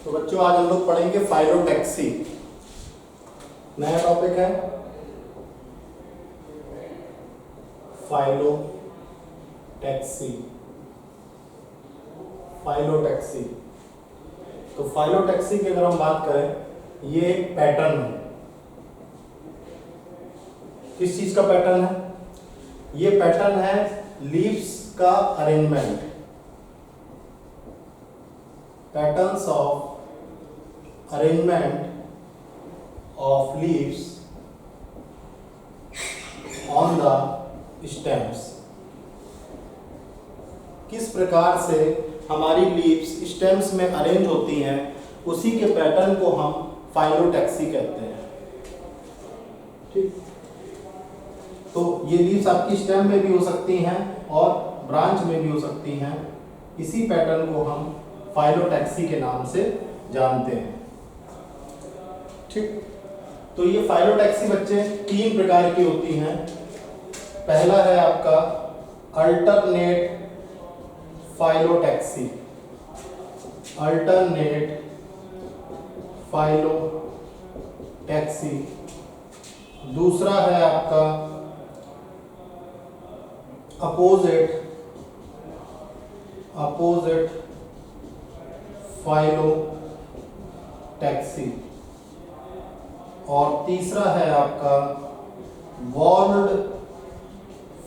तो बच्चों आज हम लोग पढ़ेंगे फाइलोटैक्सी। नया टॉपिक है फाइलोटैक्सी। फाइलोटैक्सी तो फाइलोटैक्सी की अगर हम बात करें, ये एक पैटर्न है। किस चीज का पैटर्न है? ये पैटर्न है लीव्स का arrangement. Patterns of arrangement of leaves on the stems. किस प्रकार से हमारी लीव्स स्टेम्स में अरेंज होती हैं, उसी के पैटर्न को हम फाइलोटैक्सी कहते हैं। ठीक, तो ये लीव्स आपकी स्टेम में भी हो सकती हैं और ब्रांच में भी हो सकती हैं। इसी पैटर्न को हम फाइलोटैक्सी के नाम से जानते हैं। ठीक, तो ये फाइलोटैक्सी बच्चे 3 प्रकार की होती हैं। पहला है आपका अल्टरनेट फाइलोटैक्सी। Alternate phyllotaxy. दूसरा है आपका अपोजिट फाइलोटैक्सी। और तीसरा है आपका वॉल्ड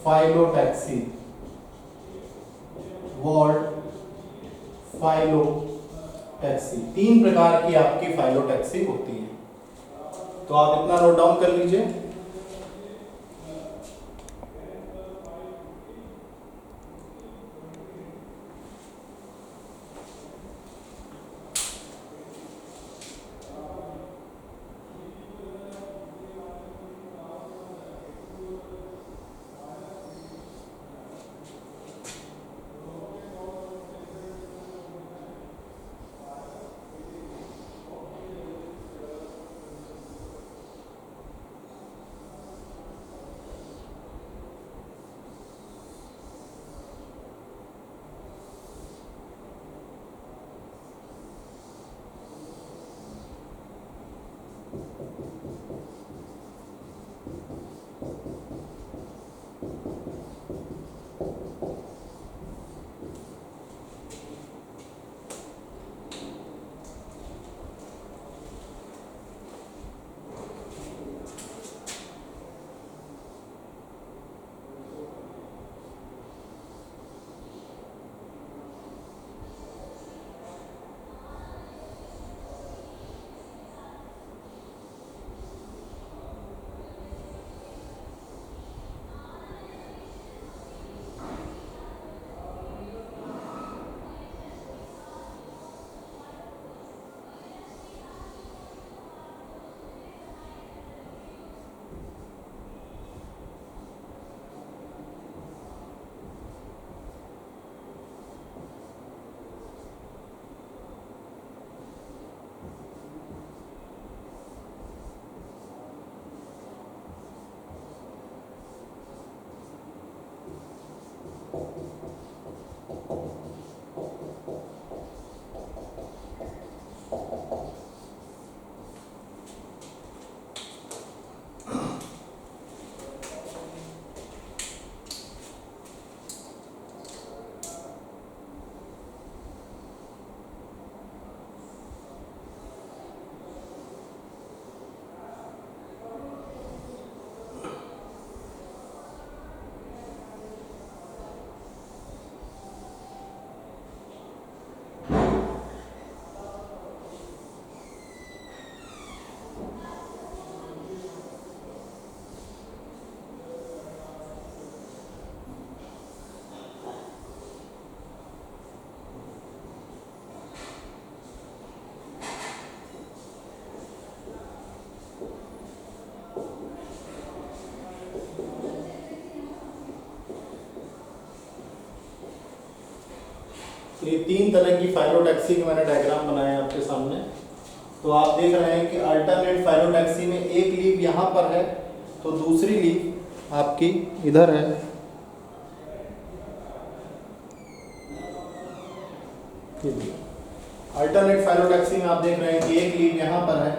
फाइलोटैक्सी। Walled phyllotaxy. 3 प्रकार की आपकी फाइलोटैक्सी होती है। तो आप इतना नोट डाउन कर लीजिए। ये 3 तरह की फाइलोटैक्सी के मैंने डायग्राम बनाए हैं आपके सामने। तो आप देख रहे हैं कि अल्टरनेट फाइलोटैक्सी में एक लीव यहाँ पर है, तो दूसरी लीव आपकी इधर है। अल्टरनेट फाइलोटैक्सी में आप देख रहे हैं कि एक लीव यहाँ पर है,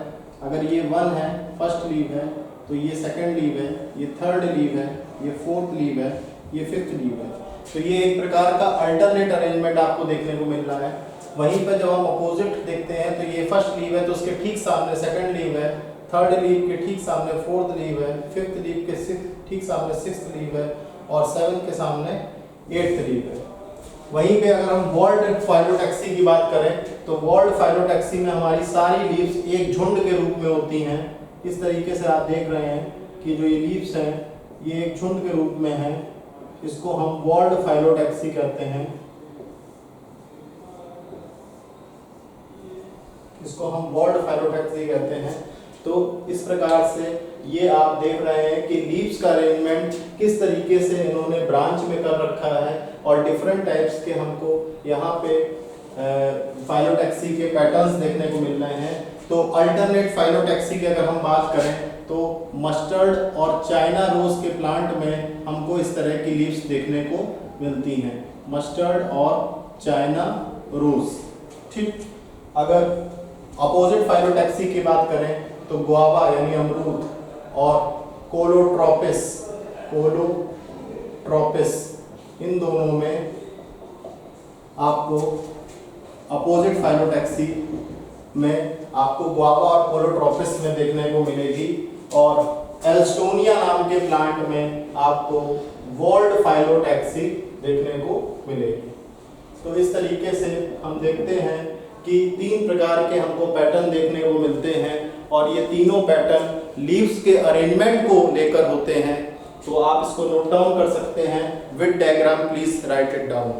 अगर ये 1 है, फर्स्ट लीव है, तो ये सेकंड लीव है, ये थर्ड लीव है, ये फोर्थ लीव है, ये फिफ्थ लीव है। तो ये एक प्रकार का अल्टरनेट अरेंजमेंट आपको देखने को मिल रहा है। वहीं पर जब हम अपोजिट देखते हैं तो ये फर्स्ट लीव है तो उसके ठीक सामने सेकंड लीव है, थर्ड लीव के ठीक सामने फोर्थ लीव है, फिफ्थ लीव के ठीक सामने सिक्स्थ लीव है और सेवंथ के सामने एट्थ लीव है। वहीं पे अगर हम वर्ल्ड फाइलोटैक्सी की बात करें तो वर्ल्ड फाइलोटैक्सी में हमारी सारी लीव्स एक झुंड के रूप में होती हैं। इस तरीके से आप देख रहे हैं कि जो ये लीव्स हैं ये एक झुंड के रूप में हैं। इसको हम वर्ल्ड फाइलोटैक्सी कहते हैं। इसको हम वर्ल्ड फाइलोटैक्सी कहते हैं। तो इस प्रकार से ये आप देख रहे हैं कि लीव्स का अरेंजमेंट किस तरीके से इन्होंने ब्रांच में कर रखा है और डिफरेंट टाइप्स के हमको यहाँ पे फाइलोटैक्सी के पैटर्न्स देखने को मिल रहे हैं। तो अल्टरनेट फाइलोटैक्सी की अगर हम बात करें तो मस्टर्ड और चाइना रोज के प्लांट में हमको इस तरह की लीव्स देखने को मिलती हैं, मस्टर्ड और चाइना रोज। ठीक, अगर अपोजिट फाइलोटैक्सी की बात करें तो गुआवा यानी अमरूद और कोलोट्रोपिस इन दोनों में आपको अपोजिट फाइलोटैक्सी में आपको गुआवा और कोलोट्रोपिस में देखने को मिलेगी और एल्स्टोनिया नाम के प्लांट में आपको वर्ल्ड फाइलोटैक्सी देखने को मिलेगी। तो इस तरीके से हम देखते हैं कि 3 प्रकार के हमको पैटर्न देखने को मिलते हैं और ये तीनों पैटर्न लीव्स के अरेंजमेंट को लेकर होते हैं। तो आप इसको नोट डाउन कर सकते हैं with diagram, please right it down.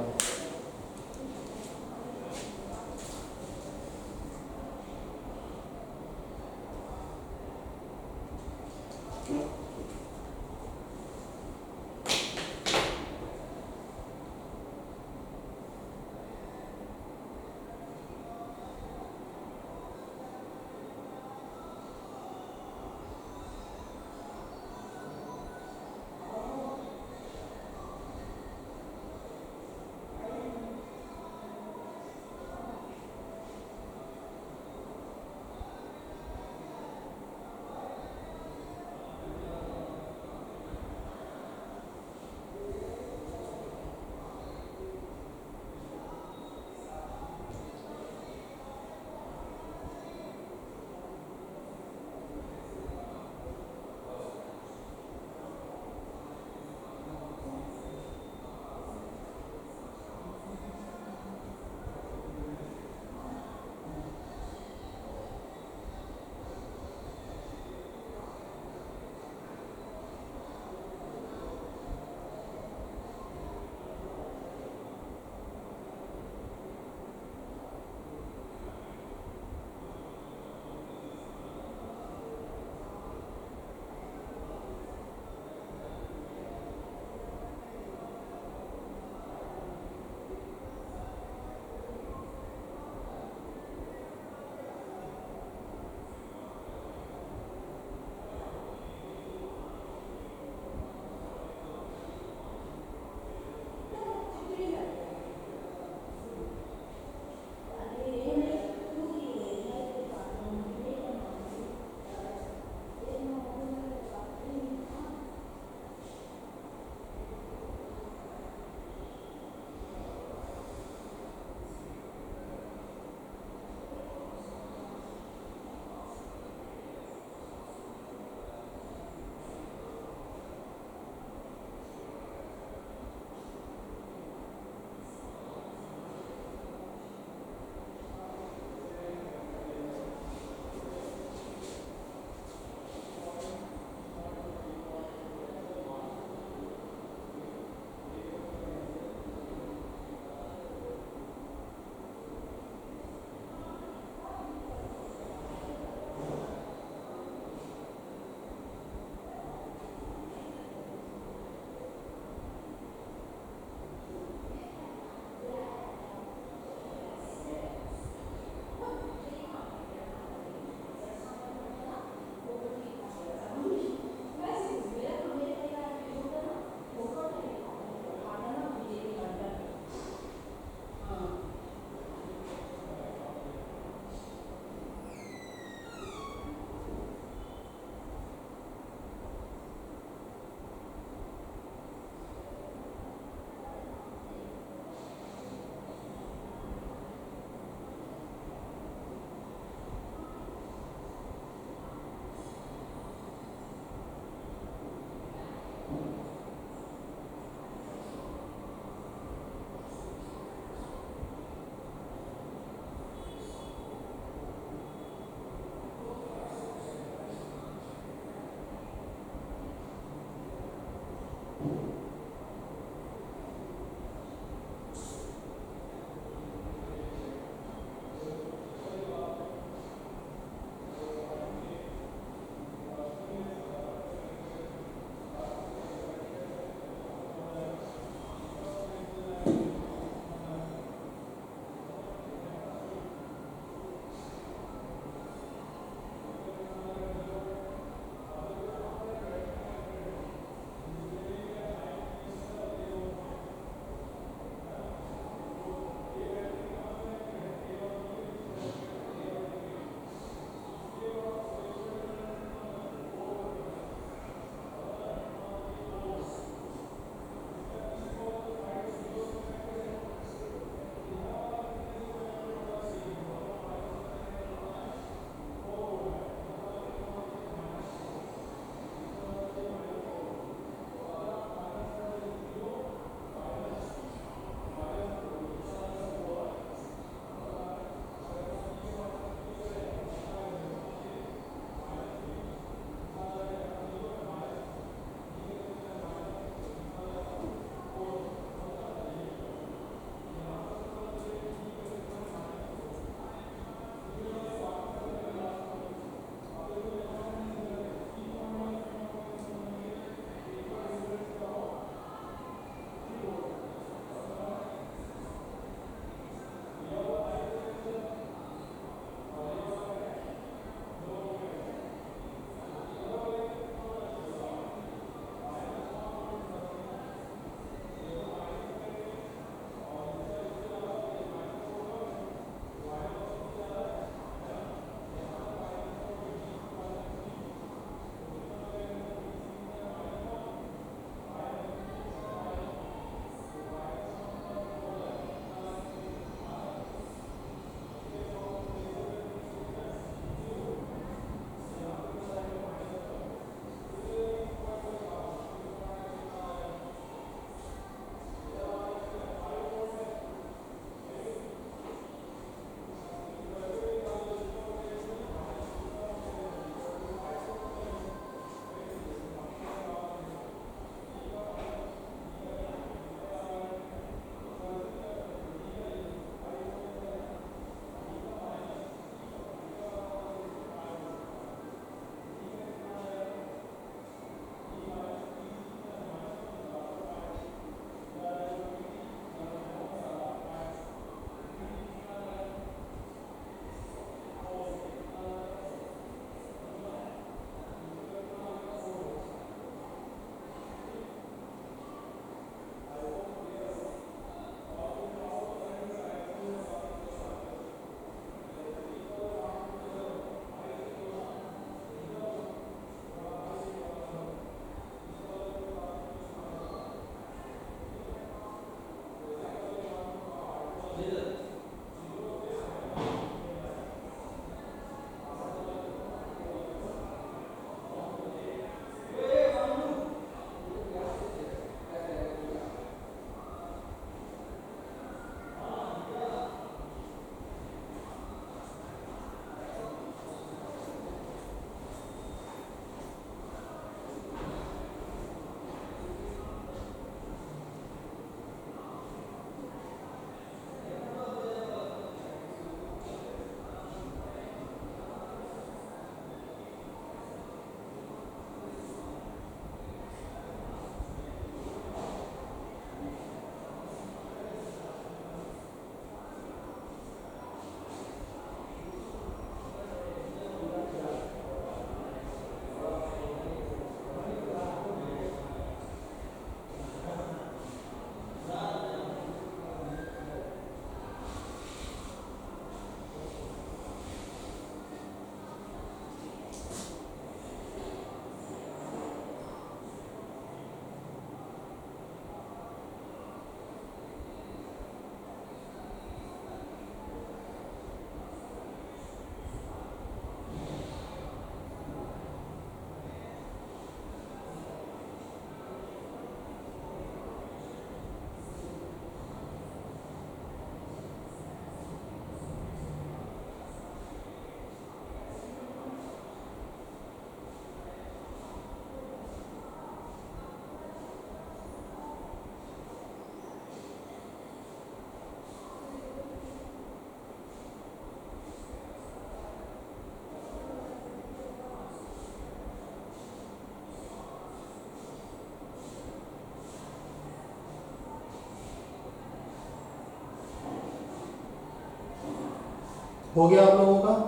हो गया आप लोगों का?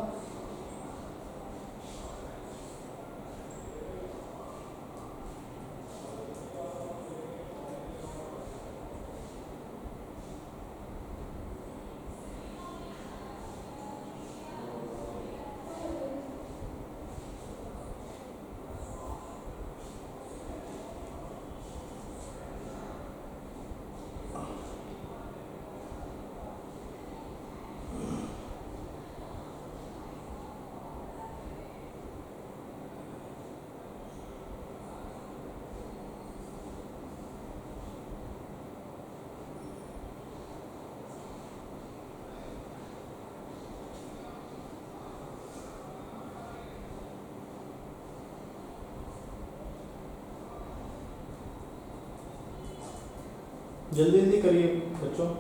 जल्दी जल्दी करिए बच्चों।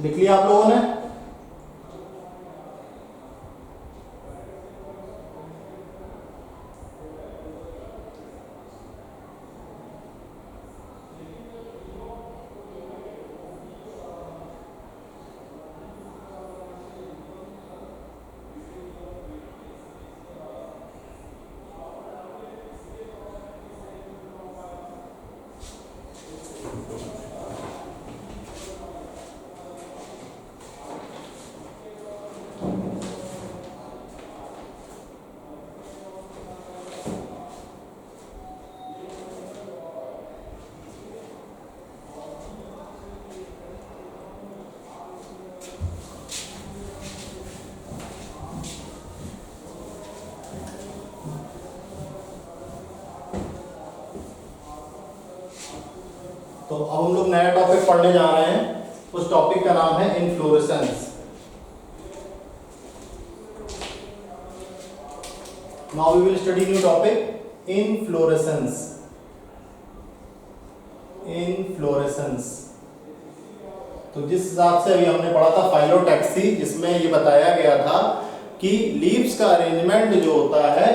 लिख लिया आप लोगों ने? तो अब हम लोग नया टॉपिक पढ़ने जा रहे हैं। उस टॉपिक का नाम है inflorescence. Now we will study new topic inflorescence. Inflorescence तो जिस हिसाब से अभी हमने पढ़ा था फाइलोटैक्सी, जिसमें ये बताया गया था कि लीव्स का अरेंजमेंट जो होता है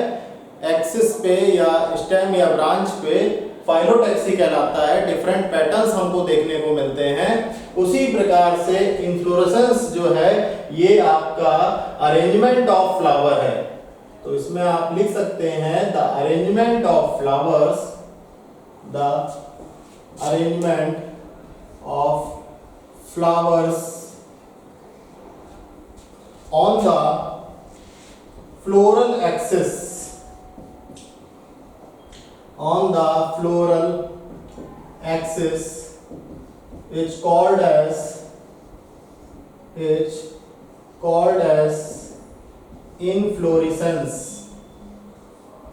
एक्सिस पे या स्टेम या ब्रांच पे, फाइलोटैक्सी कहलाता है। डिफरेंट पैटर्न्स हमको देखने को मिलते हैं। उसी प्रकार से इनफ्लोरेसेंस जो है ये आपका अरेंजमेंट ऑफ फ्लावर है। तो इसमें आप लिख सकते हैं the arrangement of flowers, the arrangement of flowers on the floral axis, on the floral axis is called as inflorescence,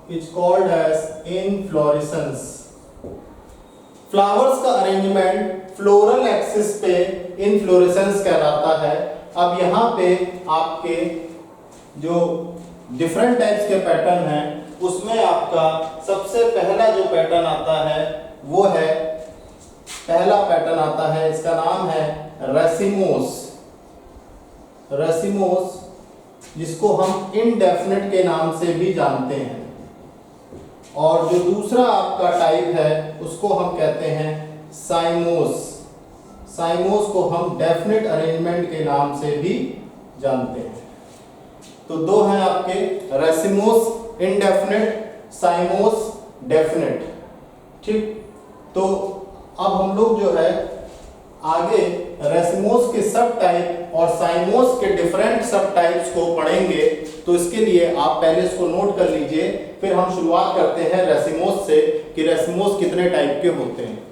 is called as inflorescence। Flowers का अरेंजमेंट फ्लोरल एक्सिस पे inflorescence कहलाता है। अब यहाँ पे आपके जो डिफरेंट टाइप्स के पैटर्न हैं उसमें आपका सबसे पहला जो पैटर्न आता है वो है, पहला पैटर्न आता है, इसका नाम है रेसिमोस। रेसिमोस जिसको हम इनडेफिनेट के नाम से भी जानते हैं। और जो दूसरा आपका टाइप है उसको हम कहते हैं साइमोस। साइमोस को हम डेफिनेट अरेंजमेंट के नाम से भी जानते हैं। तो दो हैं आपके, रेसिमोस इनडेफिनेट, साइमोस डेफिनेट। ठीक, तो अब हम लोग जो है आगे रेसिमोस के सब टाइप और साइमोस के डिफरेंट सब टाइप्स को पढ़ेंगे। तो इसके लिए आप पहले इसको नोट कर लीजिए, फिर हम शुरुआत करते हैं रेसिमोस से कि रेसिमोस कितने टाइप के होते हैं।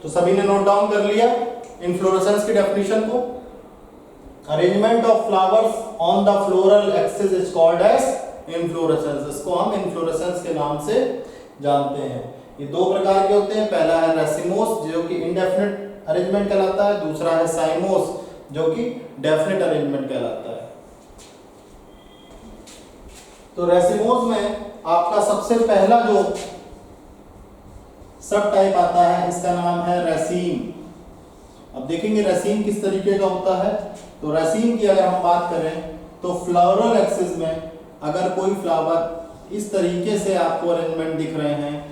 तो सभी ने नोट डाउन कर लिया इनफ्लोरेसेंस की डेफिनेशन को। Arrangement of flowers on the floral axis is called as inflorescence. इसको हम इनफ्लोरेसेंस के नाम से जानते हैं। ये दो प्रकार के होते हैं, पहला है रेसिमोस जो कि इंडेफिनिट अरेंजमेंट कहलाता है, दूसरा है साइमोस जो कि डेफिनेट अरेंजमेंट कहलाता है। तो रेसिमोस में आपका सबसे पहला जो सब टाइप आता है इसका नाम है रेसीम। अब देखेंगे रेसीम किस तरीके का होता है। तो रेसीम की अगर हम बात करें तो फ्लोरल एक्सिस में अगर कोई फ्लावर इस तरीके से आपको अरेंजमेंट दिख रहे हैं,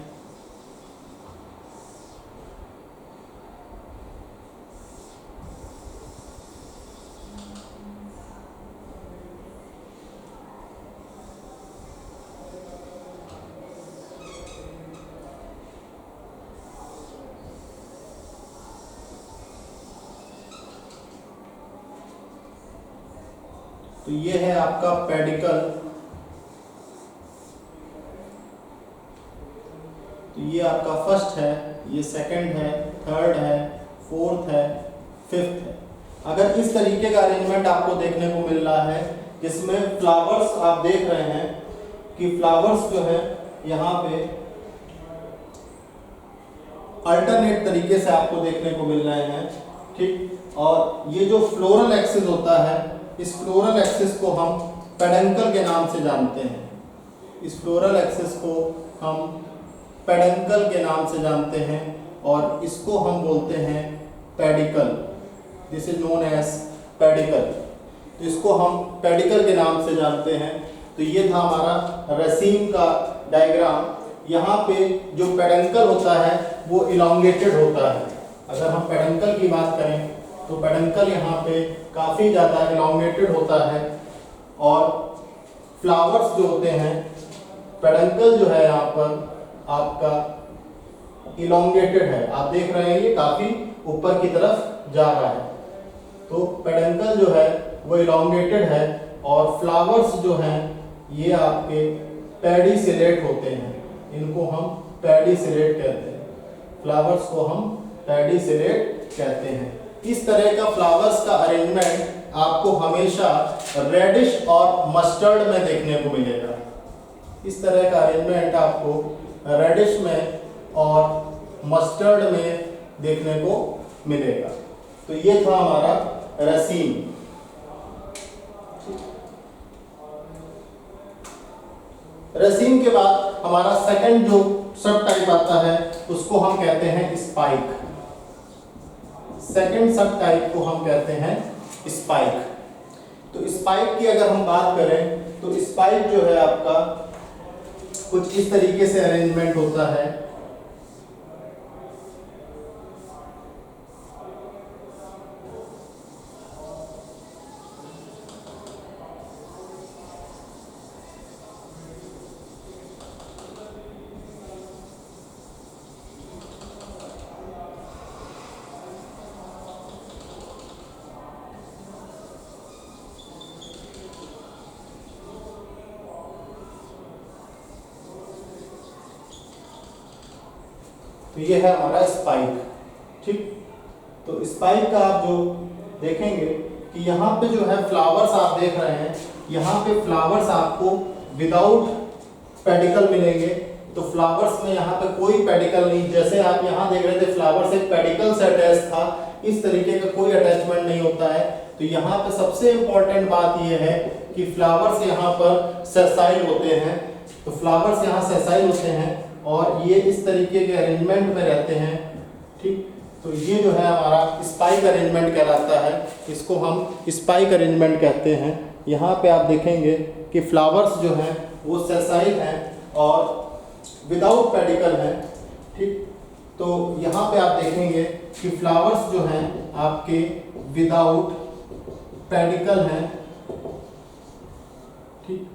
तो ये है आपका पेडिकल। तो ये आपका फर्स्ट है, ये सेकंड है, थर्ड है, फोर्थ है, फिफ्थ है। अगर इस तरीके का अरेंजमेंट आपको देखने को मिल रहा है जिसमें फ्लावर्स आप देख रहे हैं कि फ्लावर्स जो है यहाँ पे अल्टरनेट तरीके से आपको देखने को मिल रहे हैं, ठीक। और ये जो फ्लोरल एक्सिस होता है इस फ्लोरल एक्सिस को हम पेडंकल के नाम से जानते हैं। इस फ्लोरल एक्सिस को हम पेडंकल के नाम से जानते हैं और इसको हम बोलते हैं pedicel. This is known as pedicel. तो इसको हम पेडिकल के नाम से जानते हैं। तो ये था हमारा रसीम का डायग्राम। यहाँ पे जो पेडंकल होता है वो इलोंगेटेड होता है। अगर हम पेडंकल की बात करें तो पेडंकल यहाँ पे काफ़ी ज़्यादा इलोंगेटेड होता है और फ्लावर्स जो होते हैं, पेडंकल जो है यहाँ पर आपका इलोंगेटेड है। आप देख रहे हैं ये काफ़ी ऊपर की तरफ जा रहा है। तो पेडंकल जो है वो इलोंगेटेड है और फ्लावर्स जो हैं ये आपके पेडिसिलेट होते हैं। इनको हम पेडिसिलेट कहते हैं। फ्लावर्स को हम पेडिसिलेट कहते हैं। इस तरह का फ्लावर्स का अरेंजमेंट आपको हमेशा रेडिश और मस्टर्ड में देखने को मिलेगा। इस तरह का अरेंजमेंट आपको रेडिश में और मस्टर्ड में देखने को मिलेगा। तो ये था हमारा रसीम। रसीम के बाद हमारा सेकंड जो सब टाइप आता है उसको हम कहते हैं स्पाइक। सेकंड सब टाइप को हम कहते हैं स्पाइक। तो स्पाइक की अगर हम बात करें तो स्पाइक जो है आपका कुछ इस तरीके से अरेंजमेंट होता है। तो ये है हमारा स्पाइक। ठीक, तो स्पाइक का आप जो देखेंगे कि यहाँ पे जो है फ्लावर्स आप देख रहे हैं, यहाँ पे फ्लावर्स आपको विदाउट पेडिकल मिलेंगे। तो फ्लावर्स में यहाँ पे कोई पेडिकल नहीं, जैसे आप यहाँ देख रहे थे फ्लावर्स एक पेडिकल से अटैच था, इस तरीके का कोई अटैचमेंट नहीं होता है। तो यहाँ पे सबसे इंपॉर्टेंट बात यह है कि फ्लावर्स यहाँ पर सेसाइल होते हैं। तो फ्लावर्स यहाँ सेसाइल होते हैं और ये इस तरीके के अरेंजमेंट में रहते हैं। ठीक, तो ये जो है हमारा स्पाइक अरेंजमेंट कहलाता है। इसको हम स्पाइक अरेंजमेंट कहते हैं। यहाँ पे आप देखेंगे कि फ्लावर्स जो हैं वो सेसाइल हैं और विदाउट पेडिकल हैं। ठीक, तो यहाँ पे आप देखेंगे कि फ्लावर्स जो हैं आपके विदाउट पेडिकल हैं। ठीक,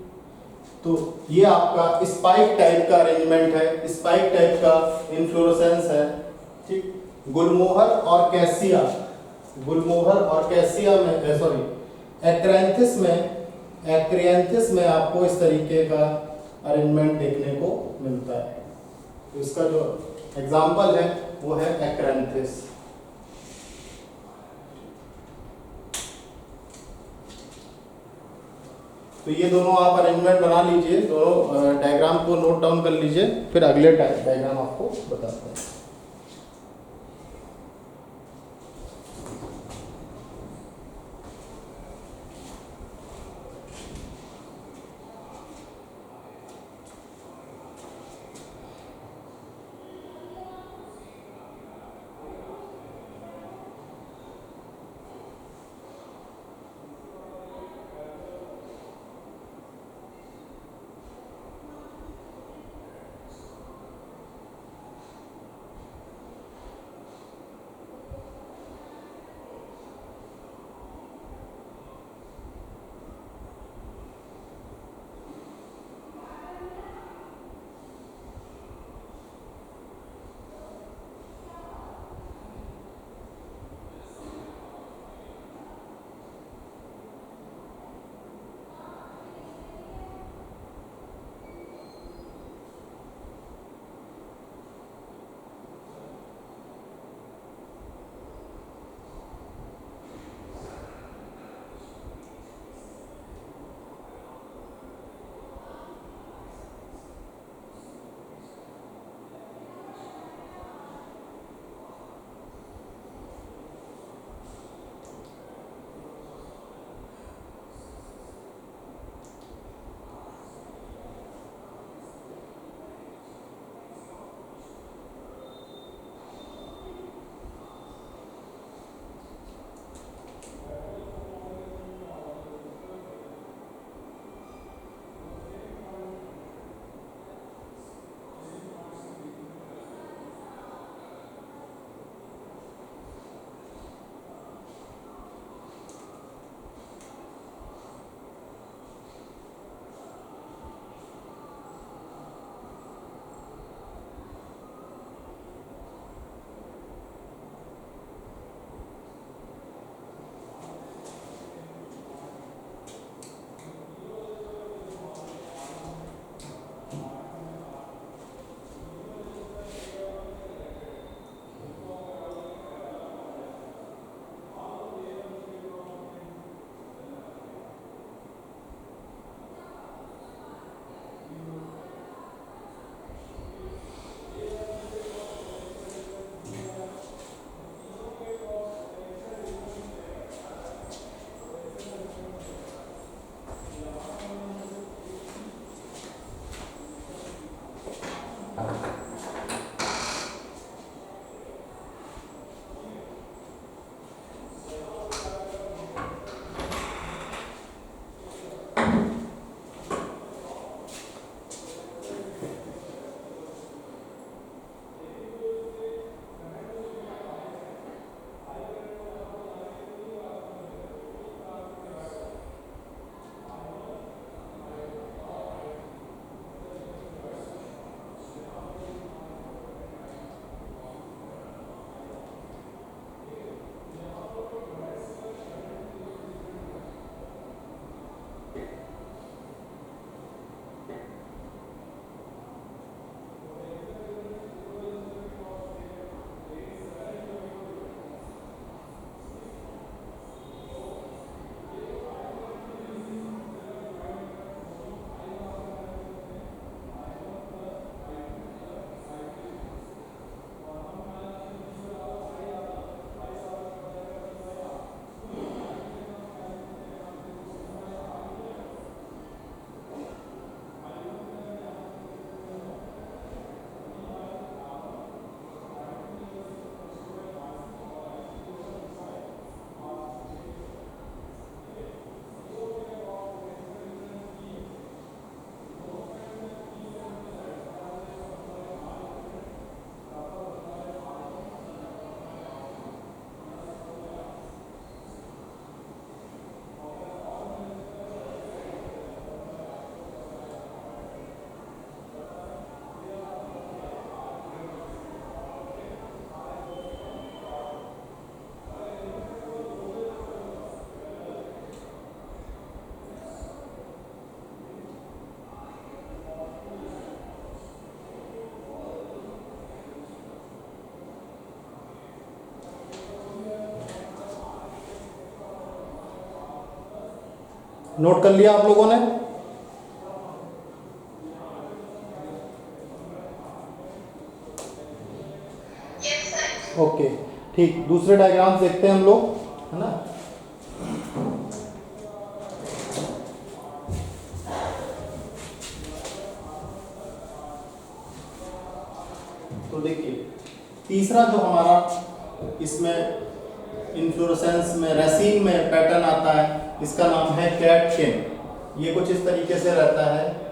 तो ये आपका स्पाइक टाइप का अरेंजमेंट है, स्पाइक टाइप का इन्फ्लोरेसेंस है। ठीक, गुलमोहर और कैसिया, गुलमोहर और कैसिया में सॉरी एक्रियांथिस में आपको इस तरीके का अरेंजमेंट देखने को मिलता है। तो इसका जो एग्जाम्पल है वो है एक्रियांथिस। तो ये दोनों आप अरेंजमेंट बना लीजिए, दोनों डायग्राम को नोट डाउन कर लीजिए, फिर अगले डायग्राम आपको बताते हैं। नोट कर लिया आप लोगों ने? ओके ठीक, दूसरे डायग्राम्स देखते हैं हम लोग, है ना। तो देखिए तीसरा जो हमारा इसमें इन्फ्लोरेसेंस में रेसिन में पैटर्न आता है, इसका नाम है कैटकिन। ये कुछ इस तरीके से रहता है।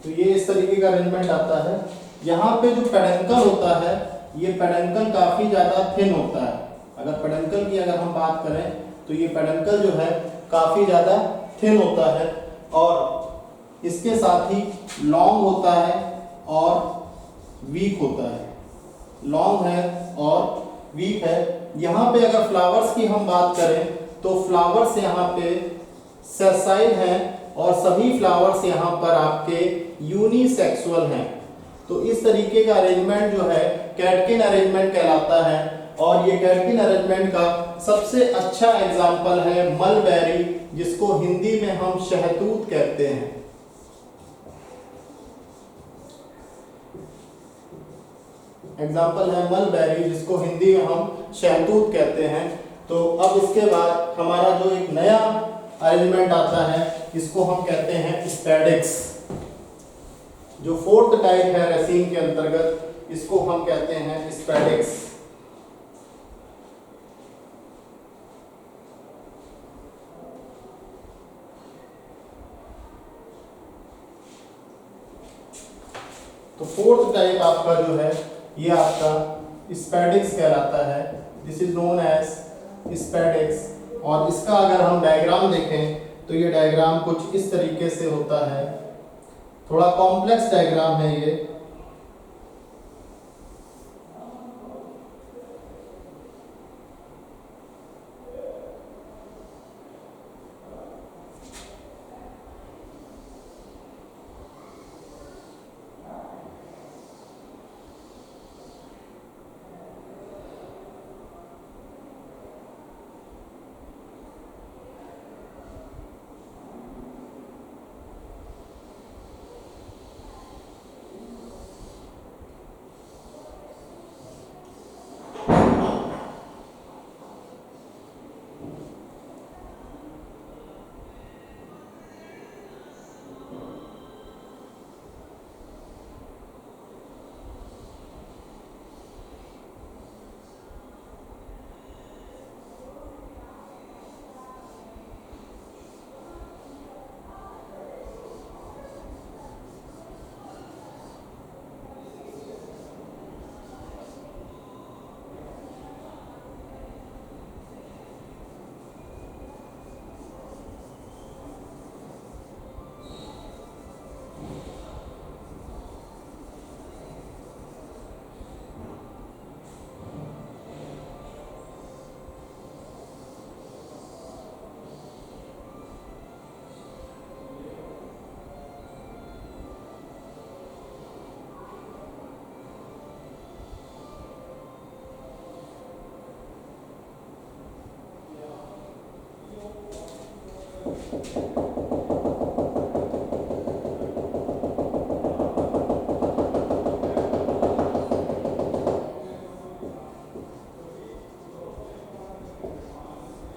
तो ये इस तरीके का अरेंजमेंट आता है। यहाँ पे जो पेडंकल होता है, ये पेडंकल काफी ज्यादा थिन होता है। अगर पेडंकल की अगर हम बात करें तो ये पेडंकल जो है काफी ज्यादा थिन होता है और इसके साथ ही लॉन्ग होता है और वीक होता है। लॉन्ग है और वीक है। यहाँ पे अगर फ्लावर्स की हम बात करें तो फ्लावर्स यहाँ पे सेसाइल हैं और सभी फ्लावर्स यहाँ पर आपके यूनिसेक्सुअल हैं। तो इस तरीके का अरेंजमेंट जो है कैटकिन अरेंजमेंट कहलाता है। और ये कैटकिन अरेंजमेंट का सबसे अच्छा एग्जाम्पल है मलबेरी, जिसको हिंदी में हम शहतूत कहते हैं। एग्जाम्पल है मलबेरी, जिसको हिंदी में हम शहतूत कहते हैं। तो अब इसके बाद हमारा जो एक नया अरेंजमेंट आता है, इसको हम कहते हैं स्पैडिक्स। जो फोर्थ टाइप है रेसिन के अंतर्गत, इसको हम कहते हैं स्पैडिक्स। तो फोर्थ टाइप आपका जो है ये आपका स्पैडिक्स कहलाता है। This is known as spadix. और इसका अगर हम डायग्राम देखें तो ये डायग्राम कुछ इस तरीके से होता है। थोड़ा कॉम्प्लेक्स डायग्राम है ये।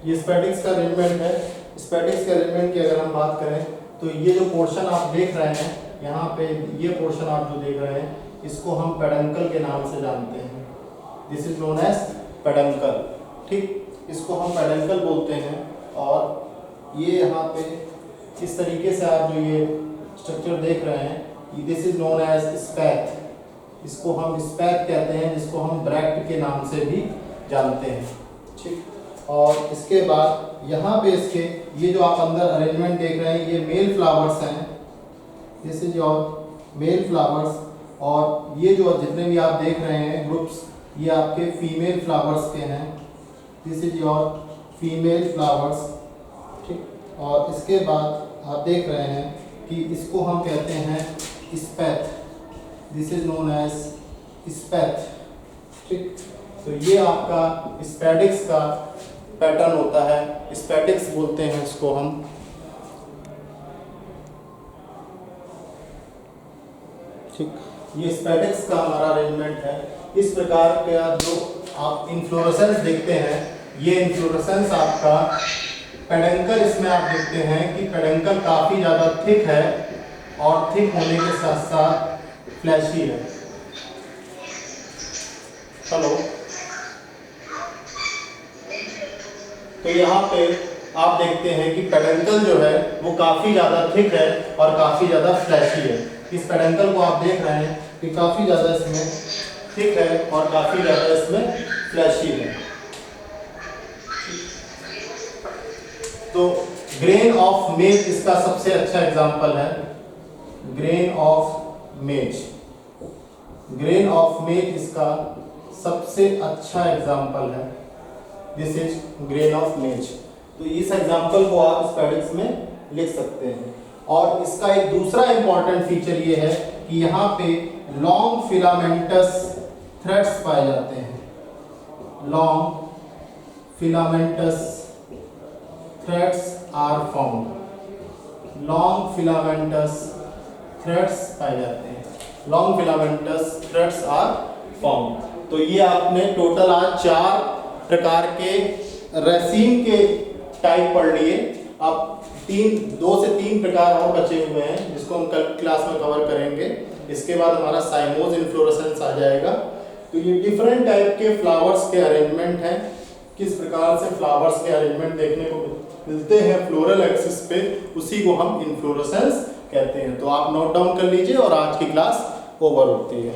ये स्पैडिक्स का अरेंजमेंट है। स्पैडिक्स के अरेंजमेंट की अगर हम बात करें तो ये जो पोर्शन आप देख रहे हैं यहाँ पे ये पोर्शन आप जो देख रहे हैं इसको हम पेडंकल के नाम से जानते हैं। This is known as peduncle. ठीक, इसको हम पेडंकल बोलते हैं। और ये यहाँ पे इस तरीके से आप जो ये स्ट्रक्चर देख रहे हैं this is known as spathe. इसको हम स्पैथ कहते हैं, जिसको हम ब्रैक्ट के नाम से भी जानते हैं। ठीक, और इसके बाद यहाँ पे इसके ये जो आप अंदर अरेंजमेंट देख रहे हैं ये मेल फ्लावर्स हैं। This is your male flowers. और ये जो जितने भी आप देख रहे हैं ग्रुप्स ये आपके फीमेल फ्लावर्स के हैं। This is your female flowers. ठीक, और इसके बाद आप देख रहे हैं कि इसको हम कहते हैं spathe. This is known as spathe. ठीक, तो ये आपका स्पैडिक्स का पैटर्न होता है, स्पैडिक्स बोलते हैं इसको हम। ठीक, ये स्पैडिक्स का हमारा अरेंजमेंट है। इस प्रकार का जो आप इन्फ्लोरेसेंस देखते हैं ये इन्फ्लोरेसेंस आपका पेडंकल, इसमें आप देखते हैं कि पेडंकल काफ़ी ज़्यादा थिक है और थिक होने के साथ साथ फ्लैशी है। हेलो, तो यहाँ पे आप देखते हैं कि पेडंकल जो है वो काफ़ी ज़्यादा थिक है और काफ़ी ज़्यादा फ्लैशी है। इस पेडंकल को आप देख रहे हैं कि काफ़ी ज़्यादा इसमें थिक है और काफ़ी ज़्यादा इसमें फ्लैशी है। तो ग्रेन ऑफ मेज इसका सबसे अच्छा एग्जाम्पल है। ग्रेन ऑफ मेज, ग्रेन ऑफ मेज इसका सबसे अच्छा एग्जाम्पल है। दिस इज ग्रेन ऑफ मेज। तो इस एग्जाम्पल को आप स्पैडिक्स में लिख सकते हैं। और इसका एक दूसरा इंपॉर्टेंट फीचर ये है कि यहाँ पे लॉन्ग फिलामेंटस थ्रेड्स पाए जाते हैं। Long filamentous threads are found. Long filamentous threads पाए जाते हैं। Long filamentous threads are found. तो ये आपने टोटल आज 4 प्रकार के रेसिन के टाइप पढ़ लिए। अब 2 से 3 प्रकार और बचे हुए हैं जिसको हम कल क्लास में कवर करेंगे। इसके बाद हमारा साइमोज इन्फ्लोरेसेंस आ जाएगा। तो ये डिफरेंट टाइप के फ्लावर्स के अरेंजमेंट हैं। किस प्रकार से फ्लावर्स के अरेंजमेंट देखने को मिलते हैं फ्लोरल एक्सिस पे, उसी को हम इन्फ्लोरेसेंस कहते हैं। तो आप नोट डाउन कर लीजिए और आज की क्लास ओवर होती है।